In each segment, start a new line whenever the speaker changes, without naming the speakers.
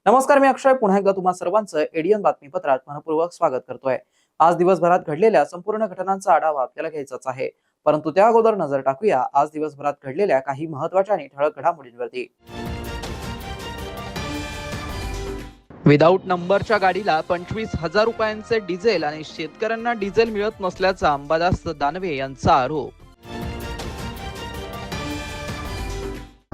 नमस्कार, मी अक्षय पुन्हा एकदा तुम्हा सर्वांचं एडीएन बातमीपत्रात मनपूर्वक स्वागत करतोय। आज दिवसभरात घडलेल्या संपूर्ण घटनांचा आढावा आपल्याला घ्यायचाच आहे, परंतु त्या अगोदर नजर टाकूया आज दिवसभरात घडलेल्या काही महत्त्वाच्या आणि ठळक घडामोडींवरती। विदाऊट नंबरच्या गाडीला 25,000 रुपयांचे डिझेल आणि शेतकऱ्यांना डिझेल मिळत नसल्याचा अंबादास दानवे यांचा आरोप।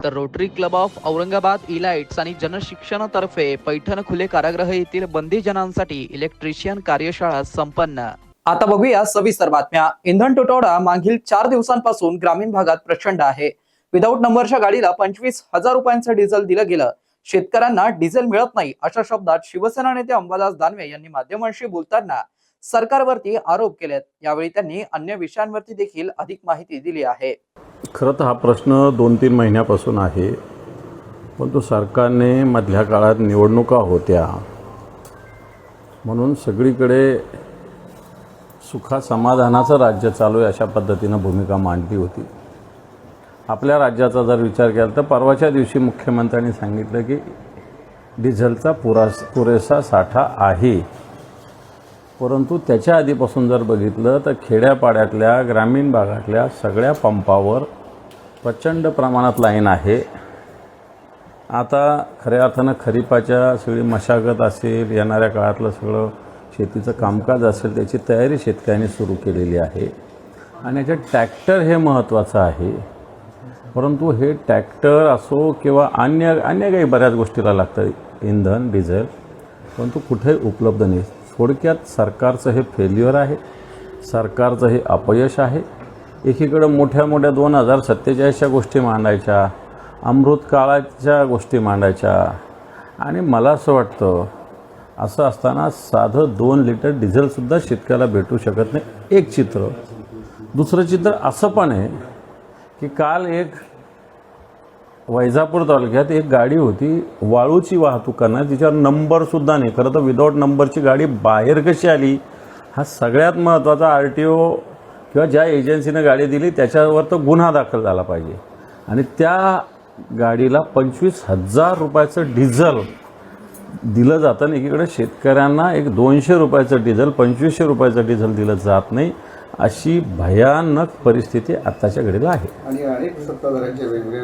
तर rotary club of Aurangabad elites आणि जनशिक्षणातर्फे पैठण खुले कारागृह येथील बंदीजनांसाठी इलेक्ट्रिशियन कार्यशाळा संपन्न। आता बघूया सविस्तर बातम्या। इंधन तुटवडा मागील 4 दिवसांपासून ग्रामीण भागात प्रचंड आहे। विदाऊट नंबरच्या गाडीला 25,000 रुपयांचं डिझेल दिलं गेलं, शेतकऱ्यांना डिझेल मिळत नाही, अशा शब्दात शिवसेना नेते अंबादास दानवे यांनी माध्यमांशी बोलताना सरकारवरती आरोप केलेत। यावेळी त्यांनी अन्य विषयांवरती देखील अधिक माहिती दिली आहे।
खरं तर हा प्रश्न 2-3 महिन्यापासून आहे, परंतु सरकारने मधल्या काळात निवडणुका होत्या म्हणून सगळीकडे सुखा समाधानाचं राज्य चालू आहे अशा पद्धतीनं भूमिका मांडली होती। आपल्या राज्याचा जर विचार केला तर परवाच्या दिवशी मुख्यमंत्र्यांनी सांगितलं की डिझेलचा पुरेसा साठा आहे, परंतु त्याच्या आधीपासून जर बघितलं तर खेड्यापाड्यातल्या ग्रामीण भागातल्या सगळ्या पंपावर प्रचंड प्रमाणात लाईन आहे। आता खऱ्या अर्थानं खरीपाच्या सगळी मशागत असेल, येणाऱ्या काळातलं सगळं शेतीचं कामकाज असेल, त्याची तयारी शेतकऱ्यांनी सुरू केलेली आहे आणि याच्यात ट्रॅक्टर हे महत्त्वाचं आहे। परंतु हे ट्रॅक्टर असो किंवा अन्य काही बऱ्याच गोष्टीला लागतं इंधन डिझेल, परंतु कुठेही उपलब्ध नाही। थोडक्यात सरकारचं हे फेल्युअर आहे, सरकारचं हे अपयश आहे। एकीकडे मोठ्या 2047च्या गोष्टी मांडायच्या, अमृतकाळाच्या गोष्टी मांडायच्या, आणि मला असं वाटतं असं असताना साधं 2 लिटर डिझेलसुद्धा शेतकऱ्याला भेटू शकत नाही। एक चित्र। दुसरं चित्र असं पण आहे की काल एक वैजापूर तालुक्यात एक गाडी होती वाळूची वाहतूक करणार, तिच्यावर नंबरसुद्धा नाही। खरं तर विदाऊट नंबरची गाडी बाहेर कशी आली हा सगळ्यात महत्त्वाचा RTO किंवा ज्या एजन्सीनं गाडी दिली त्याच्यावर तर गुन्हा दाखल झाला पाहिजे। आणि त्या गाडीला 25,000 रुपयाचं डिझेल दिलं जातं आणि एकीकडे शेतकऱ्यांना एक 200 रुपयाचं डिझेल 2500 रुपयाचं डिझेल दिलं जात नाही, अशी भयानक परिस्थिती आत्ताच्या घडीला आहे।
आणि अनेक सत्ताधाऱ्यांचे वेगवेगळे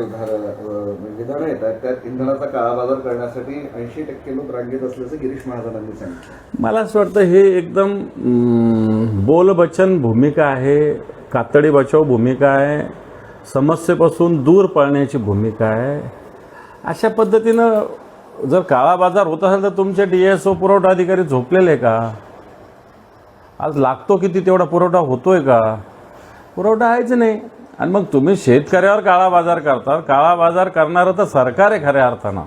विधानं येतात, त्यात इंधनाचा काळाबाजार करण्यासाठी 80% लोक रांगेत असल्याचं गिरीश महाजनांनी सांगितलं।
मला असं वाटतं हे एकदम बोलबच्चन भूमिका आहे, कातडी बचाव भूमिका आहे, समस्येपासून दूर पळण्याची भूमिका आहे। अशा पद्धतीनं जर काळाबाजार होत असेल तर तुमचे DSO पुरवठा अधिकारी झोपलेले का? आज लागतो किती तेवढा पुरवठा होतोय का? पुरवठा आहेच नाही। आणि मग तुम्ही शेतकऱ्यावर काळा बाजार करता। काळा बाजार करणारं तर सरकार आहे, खऱ्या अर्थानं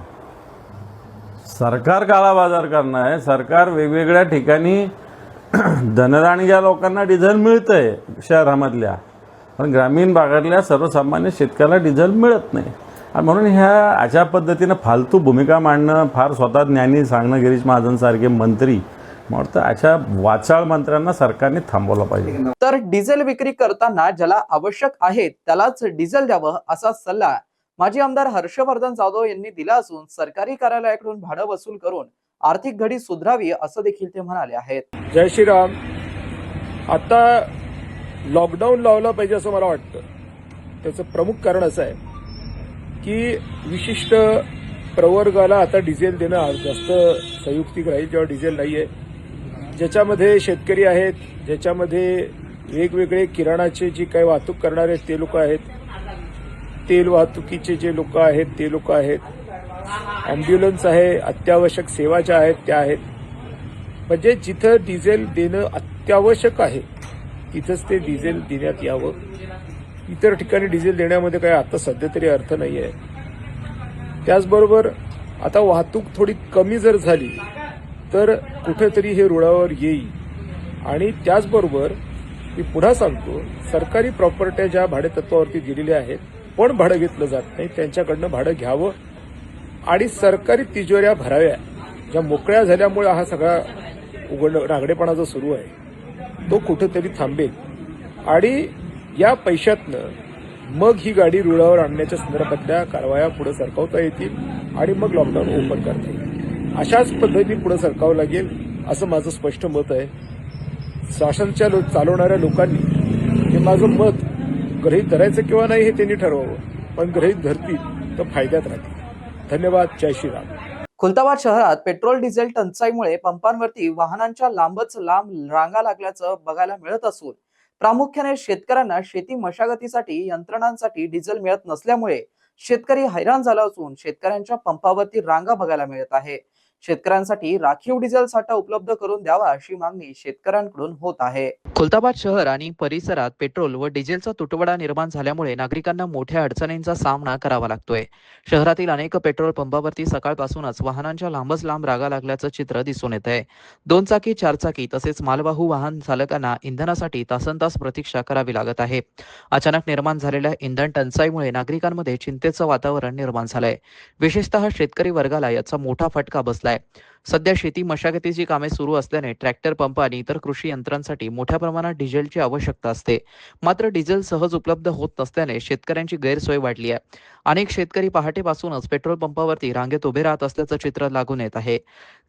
सरकार काळा बाजार करणं आहे। सरकार वेगवेगळ्या ठिकाणी धनराणग्या लोकांना डिझेल मिळतंय शहरामधल्या, पण ग्रामीण भागातल्या सर्वसामान्य शेतकऱ्याला डिझेल मिळत नाही। आणि म्हणून ह्या अशा पद्धतीनं फालतू भूमिका मांडणं, फार स्वतः ज्ञानी सांगणं, गिरीश महाजनसारखे मंत्री, मला अशा वाचाळ मंत्र्यांना सरकारने थांबवलं पाहिजे।
तर डिझेल विक्री करताना ज्याला आवश्यक आहे त्यालाच डिझेल द्यावं असा सल्ला माजी आमदार हर्षवर्धन जाधव यांनी दिला असून सरकारी कार्यालयाकडून भाडं वसूल करून आर्थिक घडी सुधारावी असं देखील ते म्हणाले आहेत।
जय श्रीराम। आता लॉकडाऊन लावला पाहिजे असं मला वाटतं। त्याचं प्रमुख कारण असं आहे की विशिष्ट प्रवर्गाला आता डिझेल देणं जास्त संयुक्तिक राहील, जेव्हा डिझेल नाहीये, ज्याच्यामध्ये शेतकरी आहेत, ज्याच्यामध्ये वेगवेगळे किराणाचे जी काही वाहतूक करणारे ते लोक आहेत, तेल वाहतुकीचे जे लोक आहेत ते लोक आहेत, ॲम्ब्युलन्स आहे, अत्यावश्यक सेवा ज्या आहेत त्या आहेत। म्हणजे जिथं डिझेल देणं अत्यावश्यक आहे तिथंच ते डिझेल देण्यात यावं। इतर ठिकाणी डिझेल देण्यामध्ये काही आता सध्या तरी अर्थ नाही आहे। त्याचबरोबर आता वाहतूक थोडी कमी जर झाली तर कुठेतरी हे रुळावर येईल। आणि त्याचबरोबर मी पुन्हा सांगतो, सरकारी प्रॉपर्ट्या ज्या भाडेतत्वावरती दिलेल्या आहेत पण भाडं घेतलं जात नाही त्यांच्याकडनं भाडं घ्यावं आणि सरकारी तिजोऱ्या भराव्या ज्या मोकळ्या झाल्यामुळे हा सगळा रागडेपणा जो सुरू आहे तो कुठेतरी थांबेल आणि या पैशातनं मग ही गाडी रुळावर आणण्याच्या संदर्भातल्या कारवाया पुढे सरकवता येतील आणि मग लॉकडाऊन ओपन करता येईल. अशाच पद्धतीने पुढे सरकावं लागेल असं माझं स्पष्ट मत आहे. शासनच्या चालवणाऱ्या लोकांनी हे माझं मत गृहीत धरायचं किंवा नाही हे त्यांनी ठरवावं, पण गृहीत धरतील तर फायद्यात राहतील. धन्यवाद. जय श्रीराम.
खुलताबाद शहरात पेट्रोल डिझेल टंचाईमुळे पंपांवरती वाहनांच्या लांबच लांब रांगा लागल्याचं बघायला मिळत असून प्रामुख्याने शेतकऱ्यांना शेती मशागतीसाठी यंत्रणांसाठी डिझेल मिळत नसल्यामुळे शेतकरी हैराण झाला असून शेतकऱ्यांच्या पंपावरती रांगा बघायला मिळत आहे. शेतकऱ्यांसाठी राखीव डिझेल साठा उपलब्ध करून द्यावा अशी मागणी शेतकऱ्यांकडून होत आहे. खुलताबाद शहर आणि परिसरात पेट्रोल व डिझेलचा तुटवडा निर्माण झाल्यामुळे नागरिकांना मोठ्या अडचणींचा सामना करावा लागतोय. शहरातील अनेक पेट्रोल पंपावरती सकाळपासूनच वाहनांच्या लांबच लांब रांगा लागल्याचं चित्र दिसून येत आहे. 2 चाकी 4 चाकी तसेच मालवाहू वाहन चालकांना इंधनासाठी तासनतास प्रतीक्षा करावी लागत आहे. अचानक निर्माण झालेल्या इंधन टंचाईमुळे नागरिकांमध्ये चिंतेचं वातावरण निर्माण झालंय. विशेषतः शेतकरी वर्गाला याचा मोठा फटका बसलाय. सध्या शेती मशागतीची कामे सुरू असल्याने ट्रॅक्टर पंप आणि इतर कृषी यंत्रांसाठी मोठ्या प्रमाणात डिझेलची आवश्यकता असते. मात्र डिझेल सहज उपलब्ध होत नसल्याने शेतकऱ्यांची गैरसोय वाढली आहे. अनेक शेतकरी पहाटेपासूनच पेट्रोल पंपावरती रांगेत उभे राहत असल्याचं चित्र लागून येत आहे.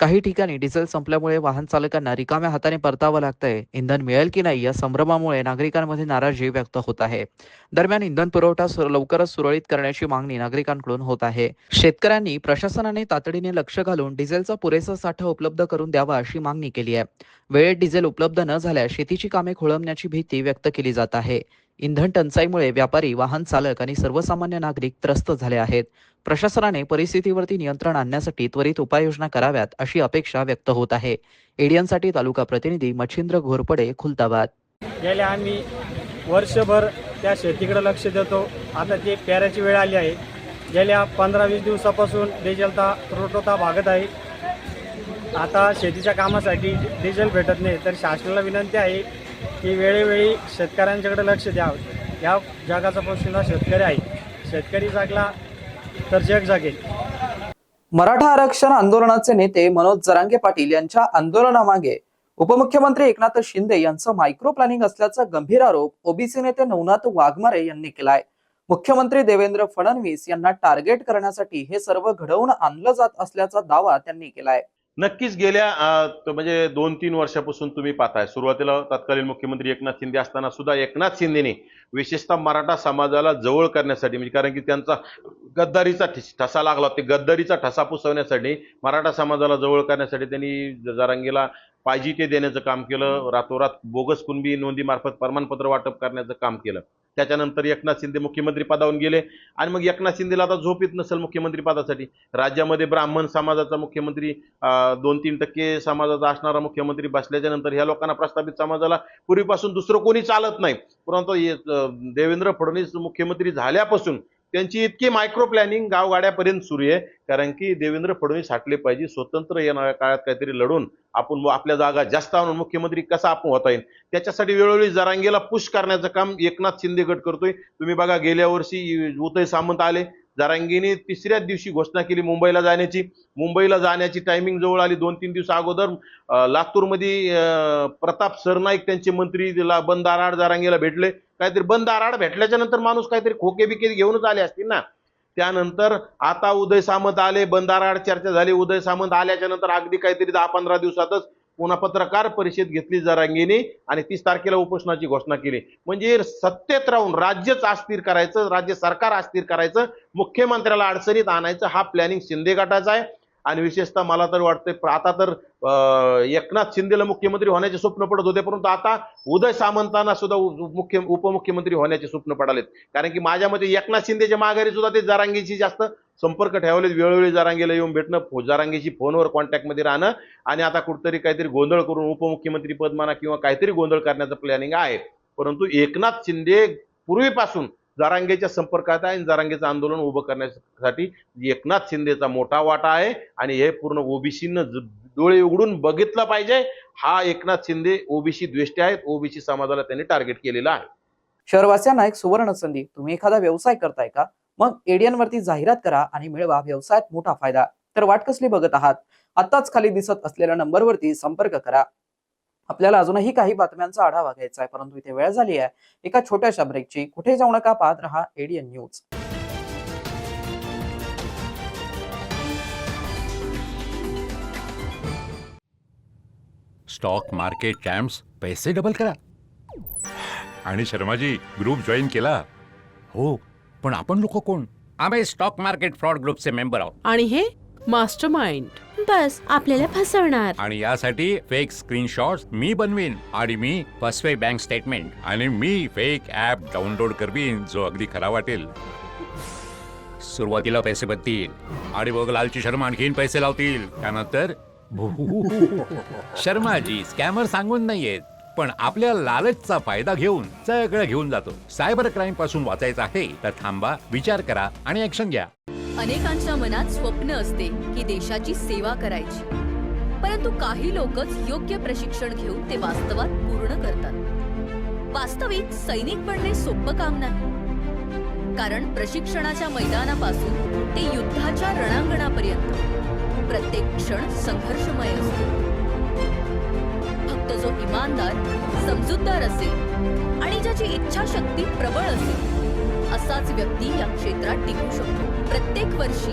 काही ठिकाणी डिझेल संपल्यामुळे वाहन चालकांना रिकाम्या हाताने परतावं लागतंय. इंधन मिळेल की नाही या संभ्रमामुळे नागरिकांमध्ये नाराजी व्यक्त होत आहे. दरम्यान इंधन पुरवठा लवकरच सुरळीत करण्याची मागणी नागरिकांकडून होत आहे. शेतकऱ्यांनी प्रशासनाने तातडीने लक्ष घालून डिझेलचा पुरेसा साठा उपलब्ध करून द्यावा अशी मागणी केली आहे. वेळेत डिझेल उपलब्ध न झाल्यास शेतीची कामे खोळंबण्याची भीती व्यक्त केली जात आहे. इंधन टंचाईमुळे व्यापारी, वाहन चालक आणि सर्वसामान्य नागरिक त्रस्त झाले आहेत. प्रशासनाने परिस्थितीवरती नियंत्रण आणण्यासाठी त्वरित उपाययोजना कराव्यात अशी अपेक्षा व्यक्त होत आहे. एडियनसाठी तालुका प्रतिनिधी मच्छिंद्र घोरपडे, खुलताबाद.
गेल्या आम्ही वर्षभर त्या शेतीकडे लक्ष देतो. आता ती पेराची वेळ आली आहे. गेल्या 15-20 दिवसापासून डिझेलचा पुरवठा भागत आहे. आता शेतीच्या कामासाठी डिझेल भेटत नाही, तर शासनाला विनंती आहे की वेळोवेळी शेतकऱ्यांच्याकडे लक्ष द्यावं. या जगाचा पोशिंदा शेतकरी आहे. शेतकरी जागला तर जग जागेल.
मराठा आरक्षण आंदोलनाचे नेते मनोज जरांगे पाटील यांच्या आंदोलनामागे उपमुख्यमंत्री एकनाथ शिंदे यांचं मायक्रो प्लॅनिंग असल्याचा गंभीर आरोप ओबीसी नेते नवनाथ वाघमारे यांनी केलाय. मुख्यमंत्री देवेंद्र फडणवीस यांना टार्गेट करण्यासाठी हे सर्व घडवून आणलं जात असल्याचा दावा त्यांनी केलाय.
नक्कीच गेल्या म्हणजे 2-3 वर्षापासून तुम्ही पाहताय, सुरुवातीला तत्कालीन मुख्यमंत्री एकनाथ शिंदे असताना सुद्धा एकनाथ शिंदेने विशेषतः मराठा समाजाला जवळ करण्यासाठी, म्हणजे कारण की त्यांचा गद्दारीचा ठसा लागला, ते गद्दारीचा ठसा पुसवण्यासाठी, मराठा समाजाला जवळ करण्यासाठी त्यांनी जरांगेला पाहिजे ते देण्याचं काम केलं. रातोरात बोगस कुणबी नोंदीमार्फत प्रमाणपत्र वाटप करण्याचं काम केलं. त्याच्यानंतर एकनाथ शिंदे मुख्यमंत्री पदावरून गेले आणि मग एकनाथ शिंदेला आता झोप येत नसेल मुख्यमंत्री पदासाठी. राज्यामध्ये ब्राह्मण समाजाचा मुख्यमंत्री, 2-3% समाजाचा असणारा मुख्यमंत्री बसल्याच्या नंतर ह्या लोकांना, प्रस्थापित समाजाला पूर्वीपासून दुसरं कोणी चालत नाही. परंतु देवेंद्र फडणवीस मुख्यमंत्री झाल्यापासून त्यांची इतकी मायक्रो प्लॅनिंग गावगाड्यापर्यंत सुरू आहे. कारण की देवेंद्र फडणवीस हटले पाहिजे, स्वतंत्र येणाऱ्या काळात काहीतरी लढून आपण आपल्या जागा जास्त आणून मुख्यमंत्री कसा आपण होता येईल त्याच्यासाठी वेळोवेळी जरांगेला पुश करण्याचं काम एकनाथ शिंदे गट करतोय. तुम्ही बघा, गेल्या वर्षी उदय सामंत आले, जरांगेने 3ऱ्याच दिवशी घोषणा केली मुंबईला जाण्याची. मुंबईला जाण्याची टायमिंग जवळ आली. 2-3 दिवस अगोदर लातूरमध्ये प्रताप सरनाईक त्यांचे मंत्री बंद आराड जरांगेला भेटले. काहीतरी बंद आराड भेटल्याच्या नंतर माणूस काहीतरी खोके बिके घेऊनच आले असतील ना. त्यानंतर आता उदय सामंत आले, बंद आराड चर्चा झाली. उदय सामंत आल्याच्या नंतर अगदी काहीतरी 10-15 दिवसातच पुन्हा पत्रकार परिषद घेतली जरांगेने आणि 30 तारखेला उपोषणाची घोषणा केली. म्हणजे सत्तेत राहून राज्यच अस्थिर करायचं, राज्य सरकार अस्थिर करायचं, मुख्यमंत्र्याला अडचणीत आणायचं, हा प्लॅनिंग शिंदे गटाचा आहे. आणि विशेषतः मला तर वाटतंय आता तर एकनाथ शिंदेला मुख्यमंत्री होण्याचे स्वप्न पडत होते, परंतु आता उदय सामंतांना सुद्धा उपमुख्यमंत्री होण्याचे स्वप्न पडालेत. कारण की माझ्या मते एकनाथ शिंदेच्या माघारी सुद्धा ते जरांगेशी जास्त संपर्क ठेवलेत. वेळोवेळी जरांगेला येऊन भेटणं, जरांगेशी फोनवर कॉन्टॅक्टमध्ये राहणं आणि आता कुठतरी काहीतरी गोंधळ करून उपमुख्यमंत्री पद म्हणा किंवा काहीतरी गोंधळ करण्याचं प्लॅनिंग आहे. परंतु एकनाथ शिंदे पूर्वीपासून जरांगेच्या संपर्कात आहे आणि जरांगेचं आंदोलन उभं करण्यासाठी एकनाथ शिंदेचा मोठा वाटा आहे आणि हे पूर्ण ओबीसीनं डोळे उघडून बघितलं पाहिजे. हा एकनाथ शिंदे ओबीसी द्वेष्टे आहेत. ओबीसी समाजाला त्यांनी टार्गेट केलेलं आहे.
शहरवासियांना एक सुवर्ण संधी. तुम्ही एखादा व्यवसाय करताय का? मग एडियन वरती जाहिरात करा आणि मिळवा व्यवसायात मोठा फायदा. तर वाट कसली बघत आहात? आताच खाली दिसत असलेल्या नंबरवरती संपर्क करा. आपल्याला अजूनही काही बातम्यांचा आढावा घ्यायचा आहे, परंतु इथे वेळ झाली आहे एका छोट्याशा ब्रेकची. कुठे जाऊ नका, पाहत रहा एडियन न्यूज.
स्टॉक मार्केट चॅम्प्स पैसे डबल करा. आणि शर्माजी ग्रुप जॉईन केला. हो, पण आपण लोक कोण? आम्ही स्टॉक मार्केट फ्रॉड ग्रुपचे मेंबर आहोत.
आणि हे मास्टरमाइंड. बस आपल्याला फसवणार.
आणि यासाठी फेक स्क्रीनशॉट्स मी बनवीन आणि मी फसवे बँक स्टेटमेंट आणि मी फेक ऍप डाउनलोड करवीन जो अगदी खरा वाटेल. सुरुवातीला पैसे बनतील आणि मग लालची शर्मा आणखीन पैसे लावतील. त्यानंतर शर्माजी स्कॅमर सांगून नाहीयेत, पण आपल्या लालचचा फायदा घेऊन सगळं घेऊन जातो. सायबर क्राईम पासून वाचायचं आहे तर थांबा, विचार करा आणि ऍक्शन घ्या.
अनेकांच्या मनात स्वप्न असते की देशाची सेवा करायची, परंतु काही लोकच योग्य प्रशिक्षण घेऊन ते वास्तवात पूर्ण करतात. वास्तविक सैनिक बनणे सोपं काम नाही, कारण प्रशिक्षणाच्या मैदानापासून ते युद्धाच्या रणांगणापर्यंत प्रत्येक क्षण संघर्षमय असतो. फक्त जो इमानदार, समजूतदार असेल आणि ज्याची इच्छाशक्ती प्रबळ असेल असाच व्यक्ती या क्षेत्रात टिकू शकतो. प्रत्येक वर्षी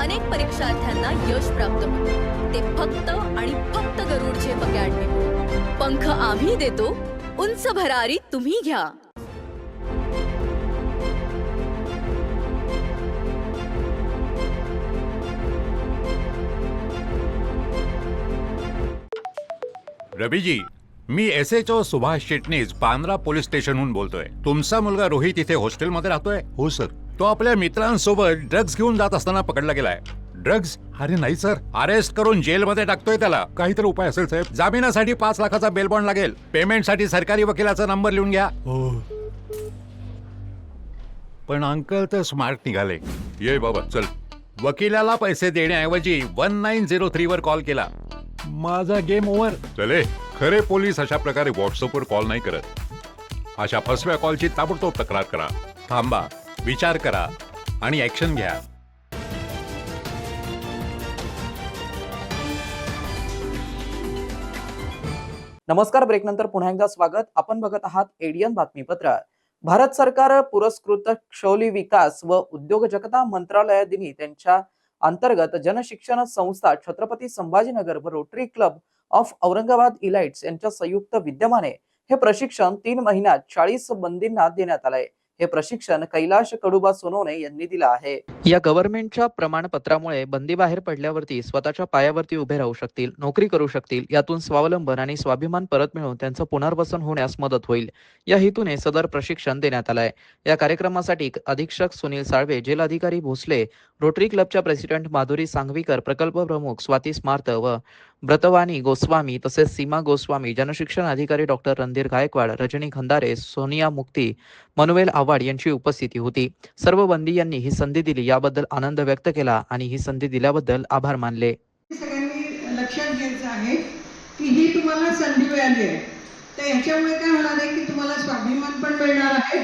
अनेक परीक्षार्थ्यांना यश प्राप्त होते, ते फक्त आणि फक्त गरुड झेप अकॅडमी. पंख आम्ही देतो, उंच भरारी तुम्ही घ्या.
रवीजी, मी SHO सुभाष चिटणीस पांद्रा पोलीस स्टेशनहून बोलतोय. तुमचा मुलगा रोहित इथे हॉस्टेलमध्ये राहतोय? हो सर. तो आपल्या मित्रांसोबत ड्रग्ज घेऊन जात असताना पकडला गेलाय. ड्रग्ज? अरे नाही सर, अरेस्ट करून जेलमध्ये टाकतोय त्याला. काहीतरी उपाय असेल साहेब. जामिनासाठी 5 लाखाचा बेल बॉन्ड लागेल. पेमेंटसाठी सरकारी वकिलाचा नंबर लिहून घ्या. हो. पण अंकल तर स्मार्ट निघाले. ये बाबा चल. वकिलाला पैसे देण्याऐवजी 1903 वर कॉल केला. माझा गेम ओव्हर. चले, खरे पोलीस अशा प्रकारे व्हॉट्सअपवर कॉल नाही करत. अशा फसव्या कॉलची ताबडतोब तक्रार करा. थांबा, विचार करा आणि ऍक्शन घ्या.
नमस्कार. ब्रेक नंतर पुन्हा एकदा स्वागत. आपण बघत आहात एडियन बातमीपत्र. भारत सरकार पुरस्कृत शौली विकास व उद्योजकता मंत्रालयादिनी त्यांच्या अंतर्गत जनशिक्षण संस्था छत्रपती संभाजीनगर व rotary club of Aurangabad elites यांच्या संयुक्त विद्यमाने हे प्रशिक्षण 3 महिन्यात 40 बंदींना देण्यात आलंय. हे प्रशिक्षण कैलाश कडुबा सोनवणे यांनी दिलं आहे. या गव्हर्नमेंटच्या प्रमाणपत्रामुळे बंदी बाहेर पडल्यावरती स्वतःच्या पायावरती उभे राहू शकतील, नोकरी करू शकतील. यातून स्वावलंबन आणि स्वाभिमान परत मिळवून त्यांचं पुनर्वसन होण्यास मदत होईल. या हेतूने सदर प्रशिक्षण देण्यात आलंय. या कार्यक्रमासाठी अधीक्षक सुनील साळवे, जेल अधिकारी भोसले, रोटरी क्लबच्या प्रेसिडेंट माधुरी सांगवीकर, प्रकल्प प्रमुख स्वाती स्मार्त व ब्रतवानी गोस्वामी तसेच सीमा गोस्वामी, जनशिक्षण अधिकारी डॉक्टर रणधीर गायकवाड, रजनी खंदारे, सोनिया मुक्ती, मनुवेल आव्हाड यांची उपस्थिती होती. सर्व बंदी यांनी ही संधी दिली याबद्दल आनंद व्यक्त केला आणि ही संधी दिल्याबद्दल आभार मानले.
सगळ्यांनी लक्षात घ्यायचं आहे की ही तुम्हाला संधी मिळाली आहे, तर याच्यामुळे काय होणार आहे की तुम्हाला स्वाभिमान पण मिळणार आहे,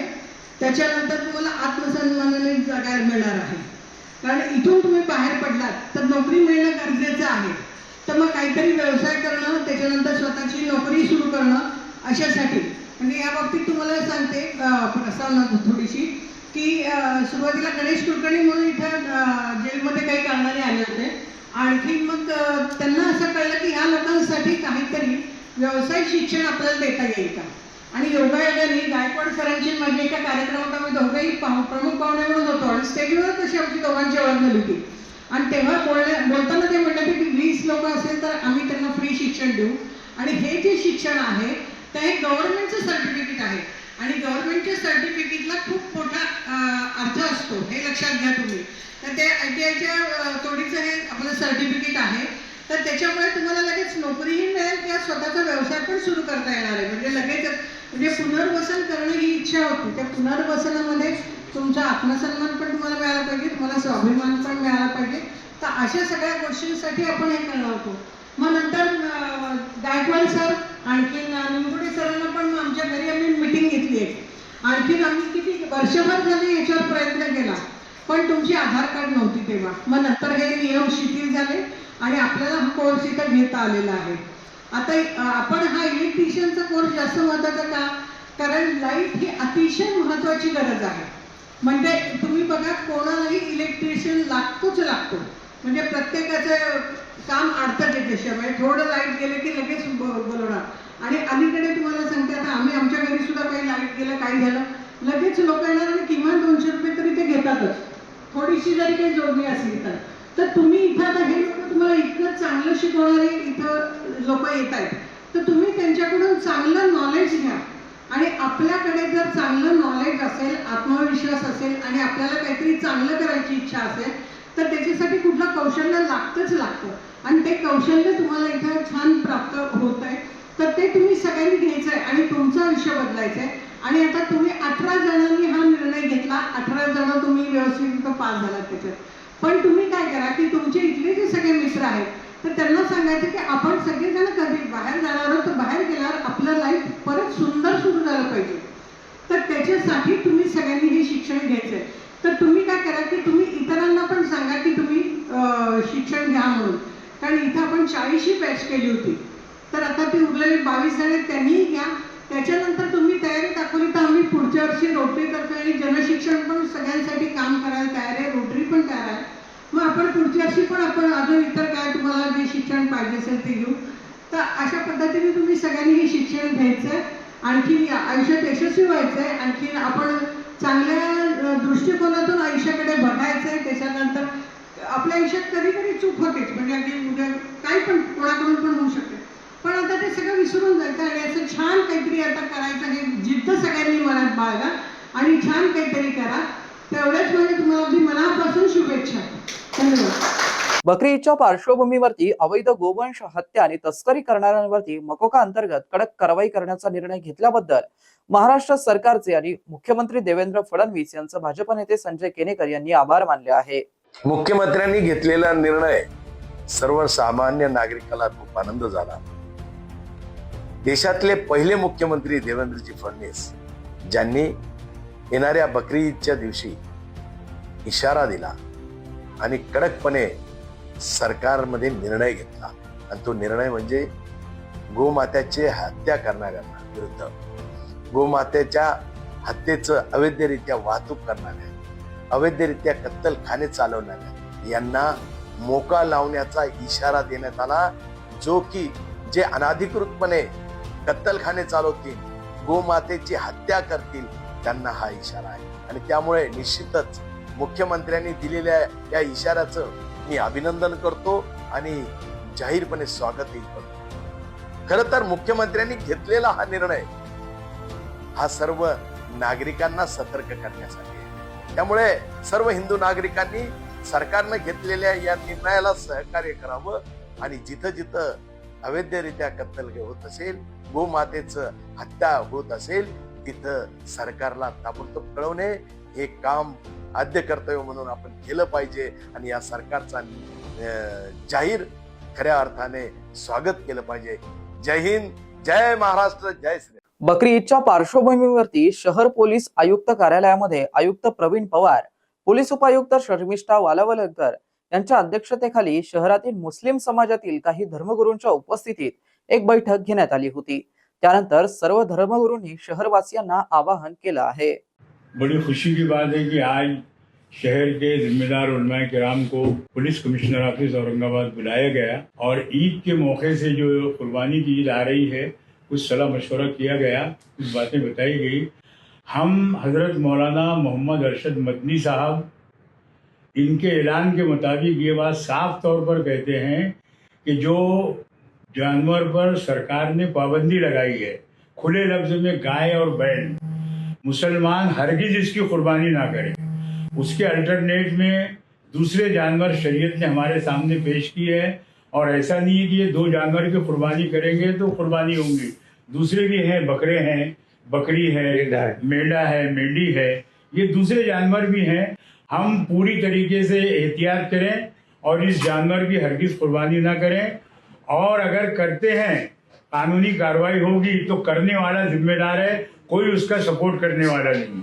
त्याच्यानंतर तुम्हाला आत्मसन्मानाने जगायला मिळणार आहे. कारण इथून तुम्ही बाहेर पडलात तर नोकरी मिळणं गरजेचं आहे, तर मग काहीतरी व्यवसाय करणं, त्याच्यानंतर स्वतःची नोकरी सुरू करणं अशासाठी. म्हणजे या बाबतीत तुम्हाला सांगते प्रस्तावना थोडीशी की सुरुवातीला गणेश कुलकर्णी म्हणून इथं जेलमध्ये काही कारणाने आले होते. आणखी मग त्यांना असं कळलं की ह्या लोकांसाठी काहीतरी व्यवसाय शिक्षण आपल्याला देता येईल का. आणि योगायोगाने गायकवाड सरांची माझ्या एका कार्यक्रमात आम्ही दोघंही प्रमुख पाहुणे म्हणून होतो आणि स्टेजवर कशी आमची दोघांची ओळख झाली होती. आणि तेव्हा बोलताना ते म्हणले की 20 लोक असेल तर आम्ही त्यांना फ्री शिक्षण देऊ. आणि हे जे शिक्षण आहे ते हे गव्हर्नमेंटचं सर्टिफिकेट आहे आणि गव्हर्नमेंटच्या सर्टिफिकेटला खूप मोठा अर्थ असतो, हे लक्षात घ्या तुम्ही. तर ते ITIच्या तोडीचं हे आपलं सर्टिफिकेट आहे. तर त्याच्यामुळे तुम्हाला लगेच नोकरीही मिळेल किंवा स्वतःचा व्यवसाय पण सुरू करता येणार आहे. म्हणजे लगेच म्हणजे पुनर्वसन करणं ही इच्छा होती. त्या पुनर्वसनामध्ये तुमचा आत्मसन्मान पण तुम्हाला मिळाला पाहिजे, तुम्हाला स्वाभिमान पण मिळाला पाहिजे. तर अशा सगळ्या गोष्टींसाठी आपण हे करणार होतो. मग नंतर गायकवाड सर आणखीन निमगुडे सरांना पण आमच्या घरी आम्ही मिटिंग घेतली आहे. आणखीन आम्ही किती वर्षभर झाले याच्यावर प्रयत्न केला, पण तुमची आधार कार्ड नव्हती तेव्हा. मग नंतर हे नियम शिथिल झाले आणि आपल्याला हा कोर्स इथं घेता आलेला आहे. आता आपण हा इलेक्ट्रिशियनचा कोर्स जास्त महत्त्वाचा का, कारण लाईट ही अतिशय महत्त्वाची गरज आहे. म्हणजे तुम्ही बघा, कोणालाही इलेक्ट्रिशियन लागतोच लागतो. म्हणजे प्रत्येकाचं काम अडतं त्याच्याशिवाय. थोडं लाईट गेलं की लगेच बोलवणार. आणि अलीकडे तुम्हाला सांगते, आता आम्ही आमच्या घरी सुद्धा काही लाईट गेलं, काही झालं, लगेच लोक येणार आणि किमान 200 रुपये तरी ते घेतातच, थोडीशी जरी काही जोडणी असली तर. तर तुम्ही इथं आता हे लोक तुम्हाला इतकं चांगलं शिकवणारे इथं लोक येत आहेत, तर तुम्ही त्यांच्याकडून चांगलं नॉलेज घ्या. आणि आपल्याकडे जर चांगलं नॉलेज असेल, आत्मविश्वास असेल आणि आपल्याला काहीतरी चांगलं करायची इच्छा असेल, तर त्याच्यासाठी कुठलं कौशल्य लागतंच लागतं. आणि ते कौशल्य तुम्हाला इथं छान प्राप्त होत आहे, तर ते तुम्ही सगळ्यांनी घ्यायचं आहे आणि तुमचं आयुष्य बदलायचं आहे. आणि आता तुम्ही 18 जणांनी हा निर्णय घेतला, 18 जण तुम्ही व्यवस्थित पास झालात त्याच्यात. पण तुम्ही काय करा की तुमचे इथले जे सगळे मित्र आहेत, तर त्यांना सांगायचं की आपण सगळेजण कधी बाहेर जाणार आहोत, तर बाहेर गेल्यावर आपलं लाईफ परत सुंदर सुरू झालं पाहिजे. तर त्याच्यासाठी तुम्ही सगळ्यांनी हे शिक्षण घ्यायचं आहे. तर तुम्ही काय करा की तुम्ही इतरांना पण सांगा की तुम्ही शिक्षण घ्या म्हणून. कारण इथं आपण 40शी बॅच केली होती, तर आता ती उरलेली 22 जण आहेत, त्यांनीही घ्या. त्याच्यानंतर तुम्ही तयारी दाखवली तर आम्ही पुढच्या वर्षी रोटरीतर्फे आणि जनशिक्षण पण सगळ्यांसाठी काम करायला तयार आहे, रोटरी पण तयार आहे. मग आपण पुढच्या वर्षी पण आपण अजून इतर काय तुम्हाला जे शिक्षण पाहिजे असेल ते घेऊ. तर अशा पद्धतीने तुम्ही सगळ्यांनी हे शिक्षण घ्यायचं आहे. आणखी आयुष्यात यशस्वी व्हायचं आहे. आणखीन आपण चांगल्या दृष्टिकोनातून आयुष्याकडे बघायचं आहे. त्याच्यानंतर आपल्या आयुष्यात कधी कधी चूक होतेच, म्हणजे अगदी उद्या काही पण कोणाकडून पण होऊ शकते, पण आता ते सगळं विसरून जायचं आणि असं छान काहीतरी आता करायचं. हे जिद्द सगळ्यांनी मनात बाळगा आणि छान काहीतरी करा. तेवढ्याच म्हणजे तुम्हाला अगदी मनापासून शुभेच्छा. धन्यवाद.
बकरी ईदच्या पार्श्वभूमीवरती अवैध गोवंश हत्या आणि तस्करी करणाऱ्यांवरती मकोका अंतर्गत कडक कारवाई करण्याचा निर्णय घेतल्याबद्दल महाराष्ट्र सरकारचे आणि मुख्यमंत्री देवेंद्र फडणवीस यांचं भाजप नेते संजय केनेकर यांनी आभार मानले आहे.
मुख्यमंत्र्यांनी घेतलेला निर्णय सर्वसामान्य नागरिकाला खूप आनंद झाला. देशातले पहिले मुख्यमंत्री देवेंद्रजी फडणवीस, ज्यांनी येणाऱ्या बकरी ईदच्या दिवशी इशारा दिला आणि कडकपणे सरकारमध्ये निर्णय घेतला. आणि तो निर्णय म्हणजे गोमातेची हत्या करणाऱ्यांना विरुद्ध, गोमातेच्या हत्येचं अवैधरित्या वाहतूक करणाऱ्या, अवैधरित्या कत्तलखाने चालवणाऱ्या यांना मोका लावण्याचा इशारा देण्यात आला. जो की जे अनाधिकृतपणे कत्तलखाने चालवतील, गोमातेची हत्या करतील, त्यांना हा इशारा आहे. आणि त्यामुळे निश्चितच मुख्यमंत्र्यांनी दिलेल्या या इशाऱ्याचं मी अभिनंदन करतो आणि जाहीरपणे स्वागतही करतो. खरं तर मुख्यमंत्र्यांनी घेतलेला हा निर्णय हा सर्व नागरिकांना सतर्क करण्यासाठी आहे. त्यामुळे सर्व हिंदू नागरिकांनी सरकारनं घेतलेल्या या निर्णयाला सहकार्य करावं आणि जिथं जिथं अवैधरित्या कत्तल होत असेल, गोमातेचं हत्या होत असेल, तिथं सरकारला ताबडतोब कळवणे हे काम आद्य कर्तव्य म्हणून आपण केलं पाहिजे. आणि या सरकारचा जाहीर खऱ्या अर्थाने स्वागत केलं पाहिजे. जय हिंद, जय महाराष्ट्र, जय श्री.
बकरी ईदच्या पार्श्वभूमीवरती शहर पोलीस आयुक्त कार्यालयामध्ये आयुक्त प्रवीण पवार, पोलीस उपायुक्त शर्मिष्ठा वालावलकर यांच्या अध्यक्षतेखाली शहरातील मुस्लिम समाजातील काही धर्मगुरूंच्या उपस्थितीत एक बैठक घेण्यात आली होती. त्यानंतर सर्व धर्मगुरूंनी शहरवासियांना आवाहन केलं आहे.
बड़ी खुशी की बात है कि आज शहर के जिम्मेदार उलमाए किराम को पुलिस कमिश्नर ऑफिस औरंगाबाद बुलाया गया और ईद के मौके से जो कुर्बानी की ईद आ रही है, कुछ सलाह मशवरा किया गया, कुछ बातें बताई गई. हम हजरत मौलाना मोहम्मद अरशद मदनी साहब, इनके ऐलान के मुताबिक ये बात साफ तौर पर कहते हैं कि जो जानवर पर सरकार ने पाबंदी लगाई है, खुले लफ्ज में गाय और बैल, मुसलमान हरगिज इसकी कुर्बानी ना करें. उसके अल्टरनेट में दूसरे जानवर शरीयत ने हमारे सामने पेश किए हैं. और ऐसा नहीं है कि ये 2 जानवर की कुर्बानी करेंगे तो कुर्बानी होंगी. दूसरे भी हैं, बकरे हैं, बकरी है, मेंढा है, मेंढी है. ये दूसरे जानवर भी हैं। हम पूरी तरीके से एहतियात करें और इस जानवर की हरगिज कुर्बानी ना करें, और अगर करते हैं कानूनी कार्रवाई होगी तो करने वाला जिम्मेदार है, कोई उसका सपोर्ट करने वाला नहीं।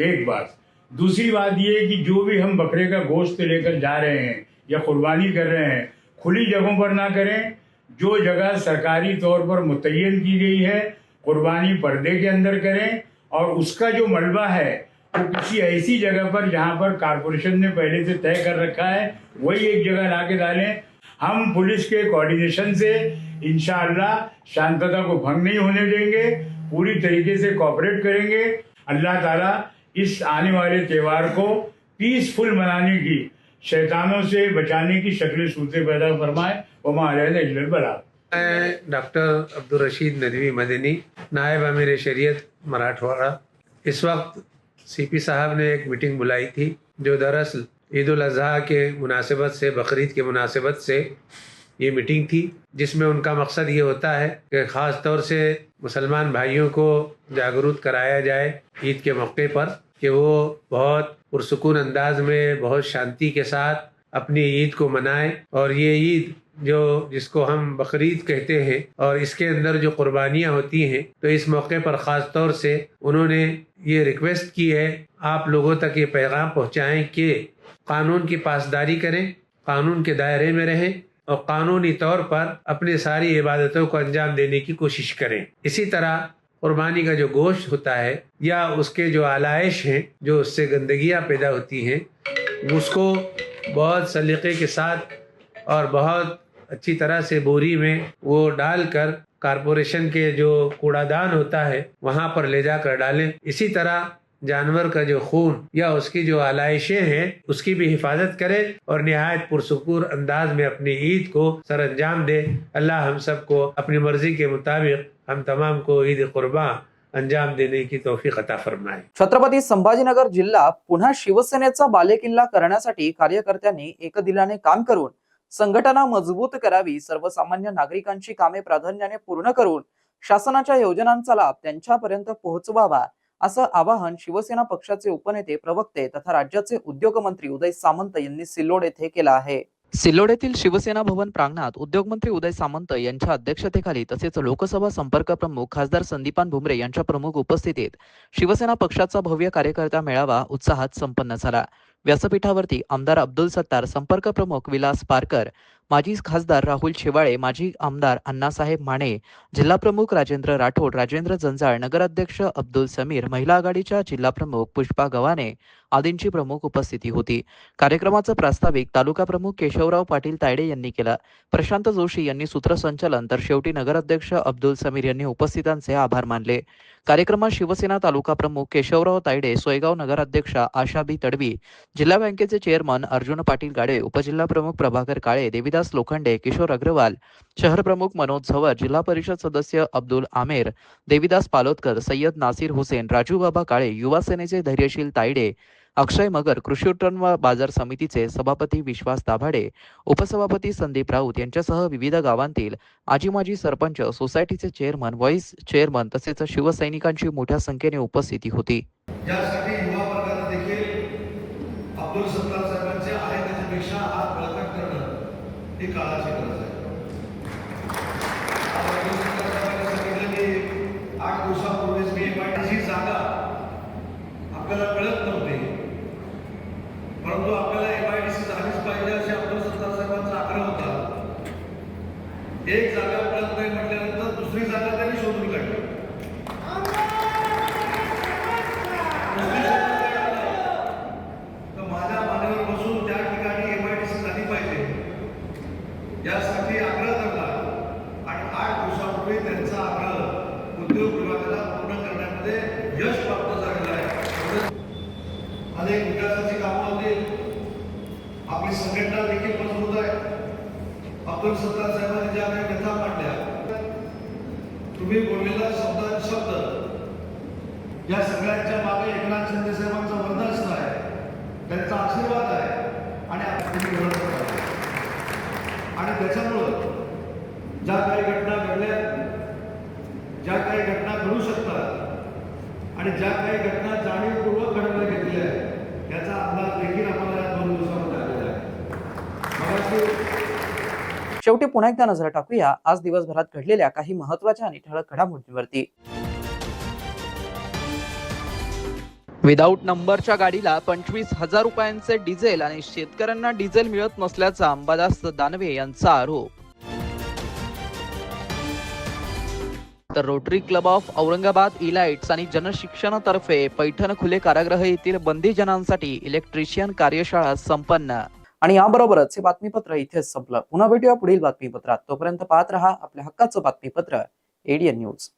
एक बात। दूसरी बात ये कि जो भी हम बकरे का गोश्त लेकर जा रहे हैं या कुर्बानी कर रहे हैं, खुली जगहों पर ना करें। जो जगह सरकारी तौर पर मुतय्यन की गई है, कुर्बानी पर्दे के अंदर करें, और उसका जो मलबा है वो किसी ऐसी जगह पर जहां पर कारपोरेशन ने पहले से तय कर रखा है, वही एक जगह ला के डालें। हम पुलिस के कोऑर्डिनेशन से इंशाअल्लाह शांतता को भंग नहीं होने देंगे, पूरी तरीके से कोऑपरेट करेंगे। अल्लाह ताला इस आने वाले त्यौहार को पीसफुल मनाने की, शैतानों से बचाने की शक्ल सूरतें पैदा फरमाए। वमा अलैना इल्लल बलाग।
मैं डॉक्टर अब्दुल रशीद नदवी मदनी, नायब अमीर शरीयत मराठवाड़ा। इस वक्त सीपी साहब ने एक मीटिंग बुलाई थी, जो दरअसल ईद उल अज़हा के मुनासिबत से, बकरीद के मुनासिबत से ये मीटिंग थी, जिसमें उनका मकसद ये होता है कि ख़ास तौर से मुसलमान भाइयों को जागरूक कराया जाए ईद के मौके पर, कि वो बहुत पुरसुकून अंदाज में, बहुत शांति के साथ अपनी ईद को मनाएं। और ये ईद जिसको हम बकरीद कहते हैं, और इसके अंदर जो कुर्बानियाँ होती हैं, तो इस मौके पर ख़ास तौर से उन्होंने ये रिक्वेस्ट की है, आप लोगों तक ये पैगाम पहुँचाएँ कि कानून की पासदारी करें, कानून के दायरे में रहें, और कानूनी तौर पर अपनी सारी इबादतों को अंजाम देने की कोशिश करें। इसी तरह कुर्बानी का जो गोश्त होता है या उसके जो आलाइश हैं, जो उससे गंदगियाँ पैदा होती हैं, उसको बहुत सलीके के साथ और बहुत अच्छी तरह से बोरी में वो डालकर कारपोरेशन के जो कूड़ादान होता है वहाँ पर ले जाकर डालें। इसी तरह जानवर का जो खून या उसकी जो आलाइशें हैं उसकी भी हिफाजत करें, और निहायत पुरसुकूर अंदाज में अपनी ईद को सर अंजाम दे। अल्लाह हम सबको अपनी मर्जी के मुताबिक हम तमाम को ईद कुर्बान अंजाम देने की तौफीक अता फरमाए।
छत्रपती संभाजीनगर जिल्हा पुन्हा शिवसेनेचा बालेकिल्ला करण्यासाठी कार्यकर्त्यांनी एकदिलाने काम करून संघटना मजबूत करावी, सर्वसामान्य नागरिकांची कामे प्राधान्याने पूर्ण करून शासनाच्या योजनांचा लाभ त्यांच्यापर्यंत पोहोचवावा, असं आवाहन शिवसेना पक्षाचे उपनेते, प्रवक्ते तथा राज्याचे उद्योगमंत्री उदय सामंत यांनी सिल्लोड येथे केलं आहे। सिल्लोड येथील शिवसेना भवन प्रांगणात उद्योगमंत्री उदय सामंत यांच्या अध्यक्षतेखाली तसेच लोकसभा संपर्क प्रमुख खासदार संदीपान भुमरे यांच्या प्रमुख उपस्थितीत शिवसेना पक्षाचा भव्य कार्यकर्ता मेळावा उत्साहात संपन्न झाला। व्यासपीठावरती आमदार अब्दुल सत्तार, संपर्क प्रमुख विलास पारकर, माजी खासदार राहुल शेवाळे, माजी आमदार अण्णासाहेब माने, जिल्हा प्रमुख राजेंद्र राठोड, राजेंद्र जंजाळ, नगराध्यक्ष अब्दुल समीर, महिला आघाडीच्या जिल्हा प्रमुख पुष्पा गव्हाणे आदींची प्रमुख उपस्थिती होती। कार्यक्रमाचं प्रास्ताविक तालुका प्रमुख केशवराव पाटील तायडे यांनी केलं। प्रशांत जोशी यांनी सूत्रसंचालन, तर शेवटी नगराध्यक्ष अब्दुल समीर यांनी उपस्थितांचे आभार मानले। कार्यक्रमात शिवसेना तालुका प्रमुख केशवराव तायडे, सोयगाव नगराध्यक्ष आशाबी तडवी, जिल्हा बँकेचे चेअरमन अर्जुन पाटील गाडे, उपजिल्हा प्रमुख प्रभाकर काळे, देविदास लोखंडे, किशोर अग्रवाल, शहर प्रमुख मनोज झवर, जिल्हा परिषद सदस्य अब्दुल आमेर, देविदास पालोदकर, सय्यद नासिर हुसेन, राजू बाबा काळे, युवा सेनेचे धैर्यशील तायडे, अक्षय मगर, कृषी उत्पन्न बाजार समितीचे सभापती विश्वास दाभाडे, उपसभापती संदीप राऊत यांच्यासह विविध गावांतील आजी माजी सरपंच, सोसायटीचे चेअरमन, व्हाईस चेअरमन तसेच शिवसैनिकांची मोठ्या संख्येने उपस्थिती होती।
यासाठी युवा वर्गाला देखील अब्दुल सत्तार साहेबांचे आहे त्याच्यापेक्षा हात बळकट करणं ही काळाची गरज आहे। अब्दुल सत्तार साहेबांनी सांगितलं की 8 दिवसापूर्वीच मी एमआयडीसी जागा आपल्याला कळत नव्हती, परंतु आपल्याला एमआयडीसी झालीच पाहिजे असे अब्दुल सत्तार साहेबांचा आग्रह होता। एक जागा कळत नाही म्हटल्यानंतर दुसरी जागा त्यांनी शोधून काढली। तर माझ्या मानेवर बसून त्या ठिकाणी एमआयडीसी झाली पाहिजे यासाठी आग्रह धरला, आणि 8 दिवसापूर्वी त्यांचा आग्रह उद्योग विभागाला पूर्ण करण्यामध्ये यश प्राप्त झालेलं आहे। अनेक विकासाची कामं होतील, आपली संघटना देखील मजबूत आहे। अब्दुल सत्तार साहेबांनी ज्या काही कथा मांडल्या, तुम्ही बोललेला शब्द या सगळ्यांच्या मागे एकनाथ शिंदे साहेबांचं वरदान आहे, त्यांचा आशीर्वाद आहे, आणि त्याच्यामुळं ज्या काही घटना घडल्या, ज्या काही घटना घडू शकतात, आणि ज्या काही घटना जाणीवपूर्वक घडवल्या
केले आहे याचा अंदाज देखील आम्हाला या 2 दिवसामध्ये आलेला आहे.
शेवटी पुन्हा एकदा नजर टाकूया आज दिवसभरात घडलेल्या काही महत्त्वाच्या आणि ठळक घडामोडींवरती. विदाऊट नंबरच्या गाडीला 25,000 रुपयांचे डिझेल आणि शेतकऱ्यांना डिझेल मिळत नसल्याचा अंबादास दानवे यांचा आरोप. तर rotary club of Aurangabad elites आणि जनशिक्षणातर्फे पैठण खुले कारागृह येथील बंदीजनांसाठी इलेक्ट्रिशियन कार्यशाळा संपन्न. आणि याबरोबरच हे बातमीपत्र इथेच संपलं. पुन्हा भेटूया पुढील बातमीपत्रात. तोपर्यंत पाहत रहा आपल्या हक्काचं बातमीपत्र ADN न्यूज.